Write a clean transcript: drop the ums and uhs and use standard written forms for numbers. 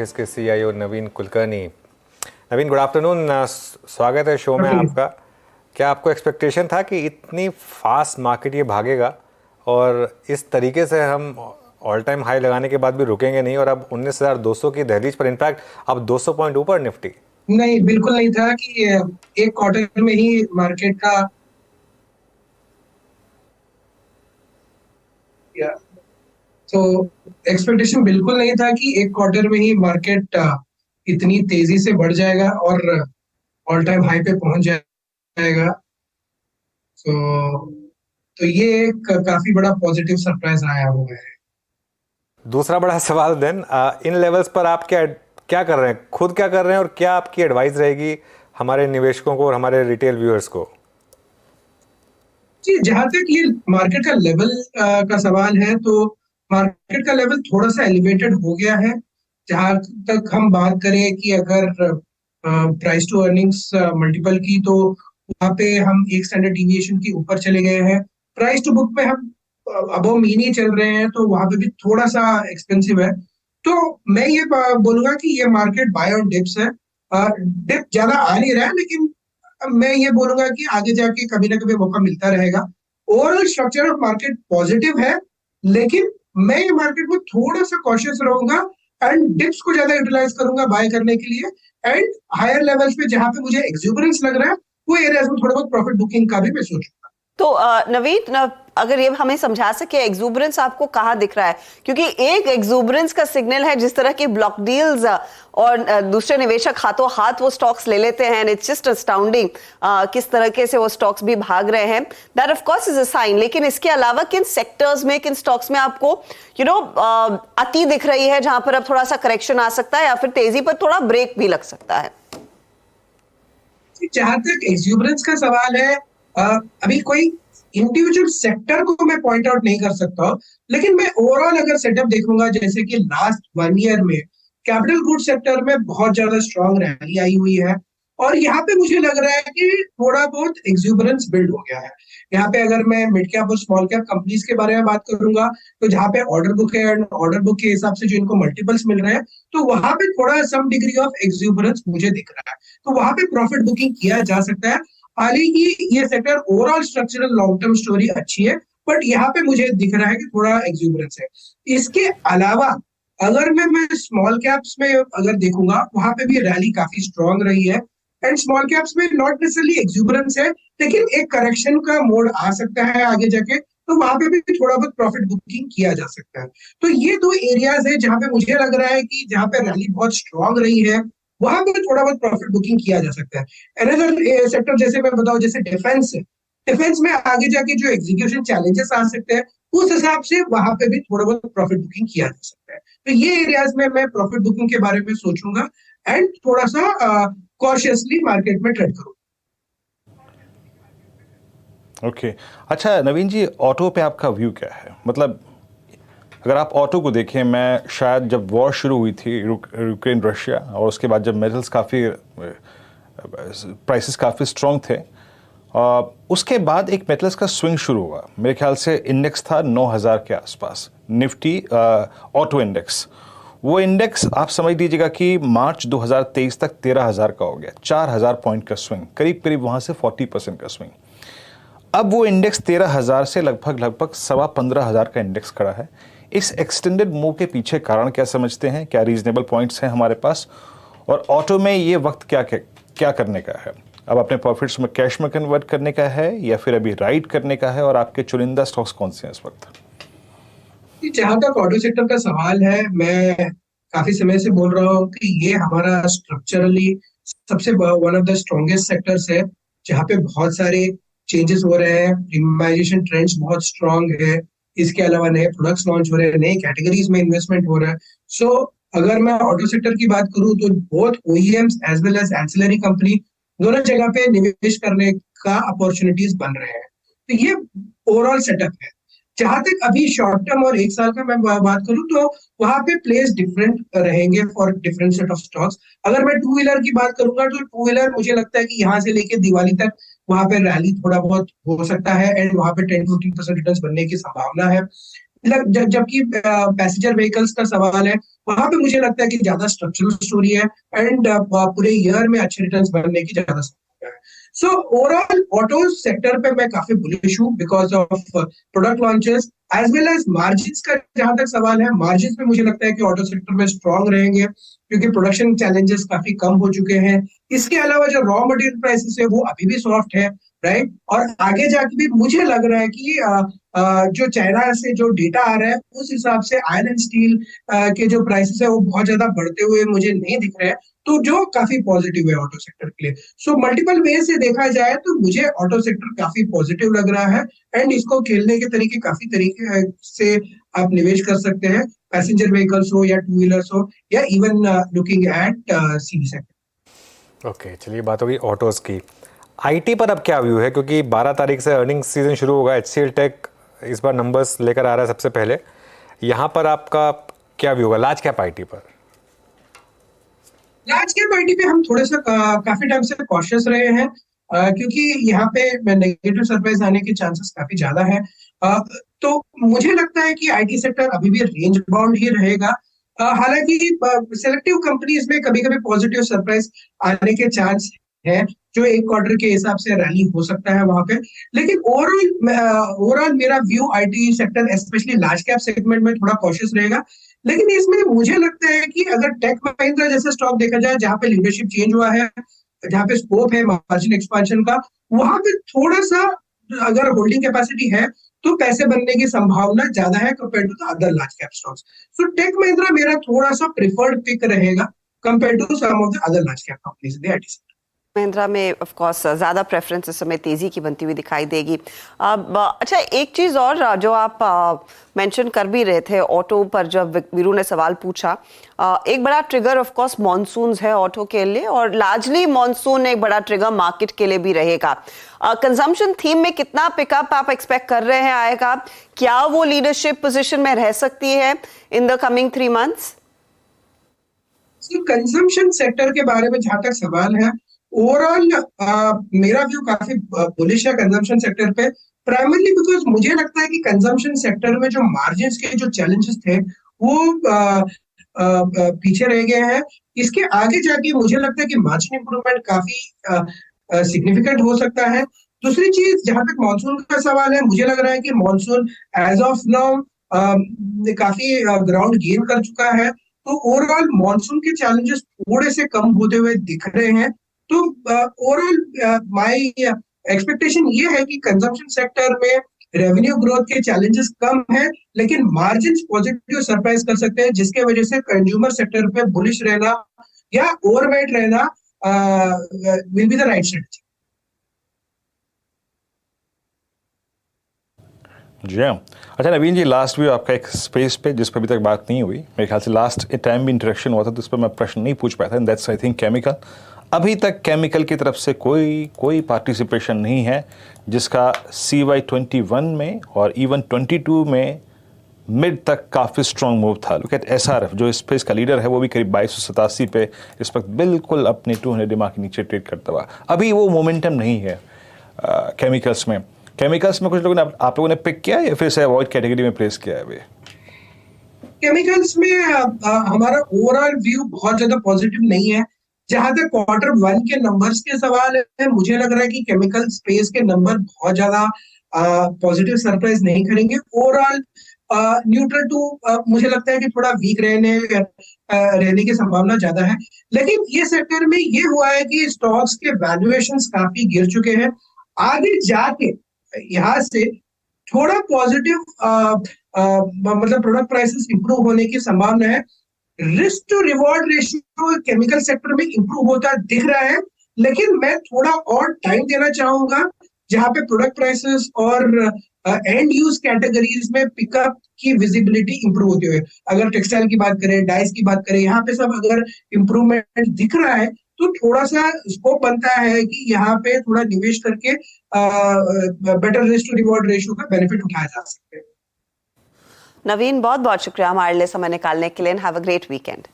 इसके सीईओ नवीन कुलकर्णी। नवीन, good afternoon. स्वागत है शो में आपका। क्या आपको एक्सपेक्टेशन था कि इतनी फास्ट मार्केट ये भागेगा और इस तरीके से हम ऑल टाइम हाई लगाने के बाद भी रुकेंगे नहीं और अब 19,200 की दहलीज पर, इनफैक्ट अब 200 पॉइंट ऊपर निफ्टी? नहीं, बिल्कुल नहीं था कि एक क्वार्टर में ही मार्केट का या, तो एक्सपेक्टेशन बिल्कुल नहीं था कि एक क्वार्टर में ही मार्केट इतनी तेजी से बढ़ जाएगा और ऑल टाइम हाई पे पहुंच जाएगा। तो ये एक काफी बड़ा पॉजिटिव सरप्राइज आया हुआ है। दूसरा बड़ा सवाल देन, इन लेवल्स पर आप क्या क्या कर रहे हैं, खुद क्या कर रहे हैं और क्या आपकी एडवाइस रहेगी हमारे निवेशकों को और हमारे रिटेल व्यूअर्स को? जी, जहां तक ये मार्केट का लेवल का सवाल है, तो मार्केट का लेवल थोड़ा सा एलिवेटेड हो गया है। जहां तक हम बात करें कि अगर प्राइस टू अर्निंग्स मल्टीपल की, तो वहां पे हम एक स्टैंडर्ड डिविएशन के ऊपर चले गए हैं। प्राइस टू बुक पे हम अबव मीन ही चल रहे हैं, तो वहां पे भी थोड़ा सा एक्सपेंसिव है। तो मैं ये बोलूंगा कि ये मार्केट बाय ऑन डिप्स है। डिप ज्यादा आ नहीं रहा है, लेकिन अब मैं ये बोलूंगा कि आगे जाके कभी ना कभी मौका मिलता रहेगा। Overall structure of market positive है, लेकिन मैं ये मार्केट में थोड़ा सा कॉशियस रहूंगा एंड डिप्स को ज्यादा यूटिलाइज करूंगा बाय करने के लिए। एंड हायर लेवल्स पे जहां पे मुझे एक्सुबरेंस लग रहा है, वो एरियाज में थोड़ा बहुत प्रॉफिट बुकिंग का भी मैं सोचूंगा। तो नवीन, अगर ये हमें समझा सके एक्सूबरेंस आपको कहाँ दिख रहा है, क्योंकि एक एक्सूबरेंस का सिग्नल है जिस तरह की ब्लॉक डील्स और दूसरे निवेशक हाथों हाथ वो स्टॉक्स ले लेते हैं। इट्स जस्ट अस्टाउंडिंग किस तरीके से वो स्टॉक्स भी भाग रहे हैं। That of course is a sign. लेकिन इसके अलावा किन सेक्टर्स में, किन स्टॉक्स में आपको अति दिख रही है जहां पर अब थोड़ा सा करेक्शन आ सकता है या फिर तेजी पर थोड़ा ब्रेक भी लग सकता है? जहां तक एक्सुबरेंस का सवाल है, अभी कोई इंडिविजुअल सेक्टर को मैं पॉइंट आउट नहीं कर सकता हूं, लेकिन मैं ओवरऑल अगर सेटअप देखूंगा, जैसे कि लास्ट 1 ईयर में कैपिटल गुड सेक्टर में बहुत ज्यादा स्ट्रांग रैली आई हुई है। और यहाँ पे मुझे लग रहा है कि थोड़ा बहुत एक्सुबरेंस बिल्ड हो गया है। यहाँ पे अगर मैं मिड कैप और स्मॉल कैप कंपनीज के बारे में बात करूंगा, तो जहाँ पे ऑर्डर बुक है, ऑर्डर बुक के हिसाब से जो इनको मल्टीपल्स मिल रहे हैं, तो वहां पे थोड़ा सम डिग्री ऑफ एक्सुबरेंस मुझे दिख रहा है। तो वहां पे प्रॉफिट बुकिंग किया जा सकता है। हालांकि ये sector overall structural long term story अच्छी है, बट यहाँ पे मुझे दिख रहा है कि थोड़ा एक्सुबरेंस है। इसके अलावा अगर मैं स्मॉल कैप्स में अगर देखूंगा, वहां पे भी रैली काफी स्ट्रांग रही है। एंड स्मॉल कैप्स में नॉट नेसेसरली एक्सुबरेंस है, लेकिन एक करेक्शन का मोड आ सकता है आगे जाके, तो वहां पे भी थोड़ा बहुत प्रॉफिट बुकिंग किया जा सकता है। तो ये दो एरियाज है जहां पे मुझे लग रहा है कि जहां पे रैली बहुत स्ट्रांग रही है, वहां पे थोड़ा बहुत प्रॉफिट बुकिंग किया जा सकता है। अनदर सेक्टर जैसे मैं बताऊं, जैसे डिफेंस है। डिफेंस में आगे जाके जो एग्जीक्यूशन चैलेंजेस आ सकते हैं, उस हिसाब से वहां पे भी थोड़ा बहुत प्रॉफिट बुकिंग किया जा सकता है। तो ये एरियाज में मैं प्रॉफिट बुकिंग के बारे में सोचूंगा एंड थोड़ा सा कॉशियसली मार्केट में ट्रेड करूंगा। ओके अच्छा नवीन जी, ऑटो पे आपका व्यू क्या है? मतलब अगर आप ऑटो को देखें, मैं शायद जब वॉर शुरू हुई थी यूक्रेन रशिया, और उसके बाद जब मेटल्स काफ़ी प्राइसेस काफ़ी स्ट्रॉन्ग थे, उसके बाद एक मेटल्स का स्विंग शुरू हुआ। मेरे ख्याल से इंडेक्स था 9,000 के आसपास, निफ्टी ऑटो इंडेक्स। वो इंडेक्स आप समझ लीजिएगा कि मार्च 2023 तक 13,000 का हो गया, 4,000 पॉइंट का स्विंग, करीब करीब वहाँ से 40% का स्विंग। अब वो इंडेक्स 13,000 से लगभग 15,500 का इंडेक्स खड़ा है। इस एक्सटेंडेड मूव के पीछे कारण क्या समझते हैं? क्या रीजनेबल पॉइंट्स हैं हमारे पास? और ऑटो में ये वक्त क्या करने का है? अब अपने प्रॉफिट्स में कैश में कन्वर्ट करने का है या फिर अभी राइड करने का है? और आपके चुनिंदा स्टॉक्स कौन से हैं इस वक्त? जहां तक ऑटो सेक्टर का सवाल है, मैं काफी समय से बोल रहा हूँ कि ये हमारा स्ट्रक्चरली सबसे one of the strongest sectors है, जहाँ पे बहुत सारे चेंजेस हो रहे हैं। प्रीमियमाइजेशन ट्रेंड्स बहुत स्ट्रांग है। इसके अलावा नए प्रोडक्ट्स लॉन्च हो रहे हैं, नए कैटेगरीज में इन्वेस्टमेंट हो रहा है। सो अगर मैं ऑटो सेक्टर की बात करूँ, तो both OEMs as well as ancillary company, दोनों जगह पे निवेश करने का अपॉर्चुनिटीज बन रहे हैं। तो ये ओवरऑल सेटअप है। जहां तक अभी शॉर्ट टर्म और एक साल का मैं बात करूं, तो वहां पे प्लेस डिफरेंट रहेंगे for different set of stocks. अगर मैं टू व्हीलर की बात करूंगा, तो टू व्हीलर मुझे लगता है कि यहाँ से लेके दिवाली तक वहां पे रैली थोड़ा बहुत हो सकता है एंड वहां पे 10-15% रिटर्न बनने की संभावना है। जबकि पैसेंजर व्हीकल्स का सवाल है, वहां पे मुझे लगता है कि ज्यादा स्ट्रक्चरल स्टोरी है एंड पूरे ईयर में अच्छे रिटर्न्स बनने की ज्यादा संभावना है। सो ओवरऑल ऑटो सेक्टर पे मैं काफी बुलिश हूँ because of product launches as well as margins का जहां तक सवाल है, मार्जिन्स में मुझे लगता है कि ऑटो सेक्टर में स्ट्रांग रहेंगे क्योंकि प्रोडक्शन चैलेंजेस काफी कम हो चुके हैं। इसके अलावा जो रॉ मटेरियल प्राइसेस है वो अभी भी सॉफ्ट है, राइट। और आगे जाके भी मुझे लग रहा है कि जो चाइना से जो डेटा आ रहा है उस हिसाब से आयरन एंड स्टील के जो प्राइसेस है वो बहुत ज्यादा बढ़ते हुए मुझे नहीं दिख रहे हैं, तो जो काफी पॉजिटिव है ऑटो सेक्टर के लिए। सो मल्टीपल वे से देखा जाए तो मुझे ऑटो सेक्टर काफी पॉजिटिव लग रहा है एंड इसको खेलने के तरीके काफी तरीके से आप निवेश कर सकते हैं, पैसेंजर व्हीकल्स हो या टू व्हीलर्स हो या even looking at CV sector. Okay, चलिए बात होगी ऑटोज़ की। आईटी पर अब क्या व्यू है, क्योंकि 12 तारीख से अर्निंग सीजन शुरू होगा, HCL टेक इस बार नंबर्स लेकर आ रहा है सबसे पहले, यहाँ पर आपका क्या व्यू होगा लार्ज कैप आईटी पर? लार्ज कैप आईटी पे हम थोड़ा सा काफी टाइम से कॉशियस रहे हैं क्योंकि यहाँ पे नेगेटिव सरप्राइज आने के चांसेस काफी ज्यादा है। तो मुझे लगता है कि आईटी सेक्टर अभी भी रेंज बाउंड ही रहेगा। हालांकि सिलेक्टिव कंपनीज में कभी कभी पॉजिटिव सरप्राइज आने के चांस है, जो एक क्वार्टर के हिसाब से रैली हो सकता है वहां पे। लेकिन ओवरऑल मेरा view IT sector specially large cap segment में थोड़ा कॉशियस रहेगा। लेकिन इसमें मुझे लगता है कि अगर टेक महिंद्रा जैसा स्टॉक देखा जाए जहां पे लीडरशिप चेंज हुआ है, जहां पे स्कोप है मार्जिन एक्सपेंशन का, वहां पे थोड़ा सा अगर होल्डिंग कैपेसिटी है तो पैसे बनने की संभावना ज्यादा है compare to the other large cap stocks. So tech Mahindra मेरा थोड़ा सा प्रिफर्ड पिक रहेगा compare to some of the other large cap companies in the IT sector. Mahindra में ऑफ कोर्स ज़्यादा प्रेफरेंस इस समय तेज़ी की बनती हुई दिखाई देगी। अब अच्छा, एक चीज़ और जो आप मेंशन कर भी रहे थे ऑटो पर, जब वीरू ने सवाल पूछा, एक बड़ा ट्रिगर ऑफ कोर्स मॉनसून्स है ऑटो के लिए, और लार्जली मॉनसून एक बड़ा ट्रिगर मार्केट के लिए भी रहेगा। कंजम्पशन थीम में कितना पिकअप आप एक्सपेक्ट कर रहे हैं आएगा? क्या वो लीडरशिप पोजिशन में रह सकती है in the coming 3 months? Consumption sector के बारे में जहां तक सवाल है, ओवरऑल मेरा व्यू काफी बुलिश है कंजम्पशन सेक्टर पे, प्राइमरली बिकॉज मुझे लगता है कि कंजम्पशन सेक्टर में जो मार्जिन्स के जो चैलेंजेस थे वो पीछे रह गए हैं। इसके आगे जाके मुझे लगता है कि मार्जिन इंप्रूवमेंट काफी सिग्निफिकेंट हो सकता है। दूसरी चीज, जहां तक मानसून का सवाल है, मुझे लग रहा है कि मानसून एज ऑफ नाउ काफी ग्राउंड गेन कर चुका है, तो ओवरऑल मानसून के चैलेंजेस थोड़े से कम होते हुए दिख रहे हैं। तो ओवरऑल माय एक्सपेक्टेशन ये है कि कंजम्पशन सेक्टर में रेवेन्यू ग्रोथ के चैलेंजेस कम है, लेकिन मार्जिन्स पॉजिटिव सरप्राइज कर सकते हैं, जिसके वजह से कंज्यूमर सेक्टर पे बुलिश रहना या ओवरवेट रहना will be the right strategy. जी हाँ। अच्छा नवीन जी, लास्ट व्यू आपका एक स्पेस पे जिस पर अभी तक बात नहीं हुई, मेरे ख्याल से लास्ट टाइम भी इंटरेक्शन हुआ था तो उस पर मैं प्रश्न नहीं पूछ पाया था, दैट्स आई थिंक केमिकल। अभी तक केमिकल की तरफ से कोई पार्टिसिपेशन नहीं है, जिसका CY21 में और इवन 22 में मिड तक काफ़ी स्ट्रॉन्ग मूव था। लुक एट SRF, जो स्पेस का लीडर है, वो भी करीब 2287 पे इस वक्त बिल्कुल अपने 200 दिमाग के नीचे ट्रेड करता हुआ। अभी वो मोमेंटम नहीं है केमिकल्स में। केमिकल्स में कुछ लोगों ने आप लोगों ने पिक किया या फिर से अवॉइड कैटेगरी में प्लेस किया है अभी? केमिकल्स में हमारा ओवरऑल व्यू बहुत ज्यादा पॉजिटिव नहीं है। जहां तक Q1 के नंबर्स के सवाल है, मुझे लग रहा है कि केमिकल स्पेस के नंबर बहुत ज्यादा पॉजिटिव सरप्राइज नहीं करेंगे। ओवरऑल न्यूट्रल टू मुझे लगता है कि थोड़ा वीक रहने की संभावना ज्यादा है। लेकिन ये सेक्टर में ये हुआ है कि स्टॉक्स के वैल्यूएशंस काफी गिर चुके हैं। आगे जाके यहाँ से थोड़ा पॉजिटिव मतलब प्रोडक्ट प्राइसेस इंप्रूव होने की संभावना है। Risk to reward ratio chemical sector में इंप्रूव होता दिख रहा है, लेकिन मैं थोड़ा और टाइम देना चाहूंगा जहां पे प्रोडक्ट प्राइसेस और एंड यूज कैटेगरीज में पिकअप की विजिबिलिटी इंप्रूव होती हुए। अगर टेक्सटाइल की बात करें, डाइस की बात करें, यहाँ पे सब अगर इंप्रूवमेंट दिख रहा है तो थोड़ा सा स्कोप बनता है कि यहाँ पे थोड़ा निवेश करके better risk to reward ratio का बेनिफिट उठाया जा सकता है। नवीन, बहुत बहुत शुक्रिया हमारे लिए समय निकालने के लिए। Have a great weekend.